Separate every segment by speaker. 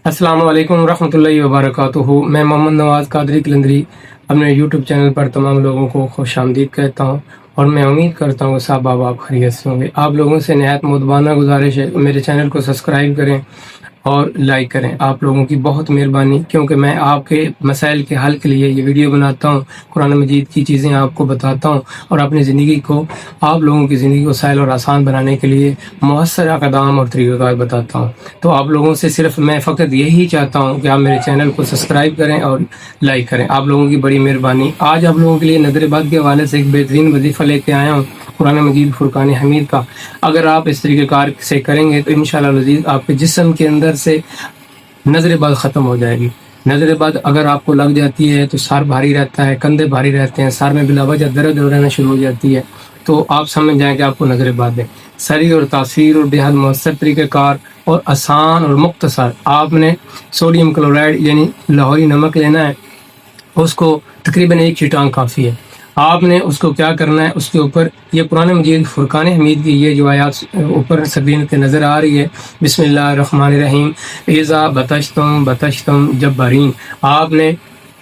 Speaker 1: अस्सलाम वालेकुम रहमतुल्लाहि व बरकातुहू। मैं मोहम्मद नवाज़ कादरी कलंदरी अपने यूट्यूब चैनल पर तमाम लोगों को खुश आमदीद कहता हूँ और मैं उम्मीद करता हूँ साहब आप खैरियत से होंगे। आप लोगों से नहायत मुतबाना गुजारिश है मेरे चैनल को सब्सक्राइब करें और लाइक करें। आप लोगों की बहुत मेहरबानी, क्योंकि मैं आपके मसाइल के हल के लिए ये वीडियो बनाता हूँ, कुरान मजीद की चीज़ें आपको बताता हूँ और अपनी ज़िंदगी को, आप लोगों की ज़िंदगी को सहल और आसान बनाने के लिए मुअस्सर अक़दाम और तरीक़ाकार बताता हूँ। तो आप लोगों से सिर्फ मैं फ़कत यही चाहता हूँ कि आप मेरे चैनल को सब्सक्राइब करें और लाइक करें। आप लोगों की बड़ी मेहरबानी। आज आप लोगों के लिए नज़र-ए-बद के हवाले से एक बेहतरीन वजीफ़ा लेके आया हूँ, कुरान मजीद फुरकान हमीद का। अगर आप इस तरीक़ेकार से करेंगे तो इंशाअल्लाह अज़ीज़ आपके जिस्म के अंदर से नज़र-ए-बद ख़त्म हो जाएगी। नज़र-ए-बद अगर आपको लग जाती है तो सर भारी रहता है, कंधे भारी रहते हैं, सर में बिलावजह दर्द रहना शुरू हो जाती है, तो आप समझ जाएँ कि आपको नज़र-ए-बद है। सरी और तासीर और बेहद मौसर तरीक़ेकार और आसान और मुख्तसर, आपने सोडियम क्लोराइड यानी लाहौरी नमक लेना है, उसको तकरीबन 1 छींटांग काफ़ी है। आपने उसको क्या करना है, उसके ऊपर ये कुरान मजीद फुरकान हमीद की ये जो आयात ऊपर स्क्रीन पे नज़र आ रही है, बिस्मिल्लाहिर्रहमानिर्रहीम, इज़ा बतशतुम जब्बारीन, आपने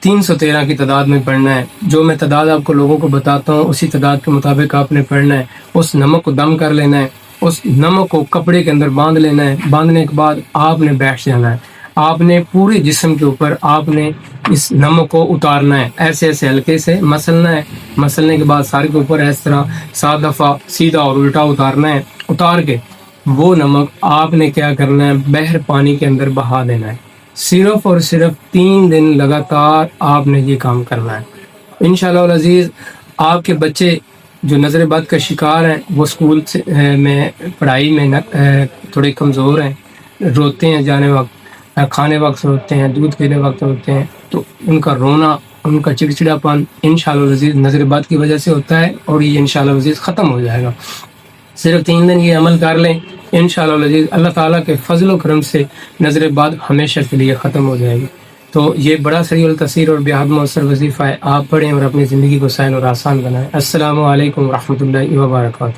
Speaker 1: 313 की तादाद में पढ़ना है। जो मैं तादाद आपको लोगों को बताता हूँ उसी तादाद के मुताबिक आपने पढ़ना है। उस नमक को दम कर लेना है, उस नमक को कपड़े के अंदर बांध लेना है। बांधने के बाद आपने बैठ जाना है। आपने पूरे जिस्म के ऊपर आपने इस नमक को उतारना है, ऐसे ऐसे हल्के से मसलना है। मसलने के बाद सारे के ऊपर इस तरह 7 दफ़ा सीधा और उल्टा उतारना है। उतार के वो नमक आपने क्या करना है, बहर पानी के अंदर बहा देना है। सिर्फ और सिर्फ 3 दिन लगातार आपने ये काम करना है। इंशाअल्लाह अज़ीज़ आपके बच्चे जो नज़र-ए-बद का शिकार हैं वो स्कूल से में पढ़ाई में थोड़े कमज़ोर हैं, रोते हैं जाने वक्त, खाने वक्त रोते हैं, दूध पीने वक्त रोते हैं, तो उनका रोना, उनका चिड़चिड़ापन इंशाअल्लाह अज़ीज़ नज़र-ए-बद की वजह से होता है और ये इंशाअल्लाह अज़ीज़ ख़त्म हो जाएगा। सिर्फ 3 दिन ये अमल कर लें, इंशाअल्लाह अज़ीज़ अल्लाह ताला के फज़ल व करम से नज़र-ए-बद हमेशा के लिए ख़त्म हो जाएगी। तो ये बड़ा सही और तसीर और बेहद मौसर वजीफ़ा है। आप पढ़ें और अपनी ज़िंदगी को सहल और आसान बनाएं। अस्सलामु अलैकुम रहमतुल्लाहि व बरकातुहू।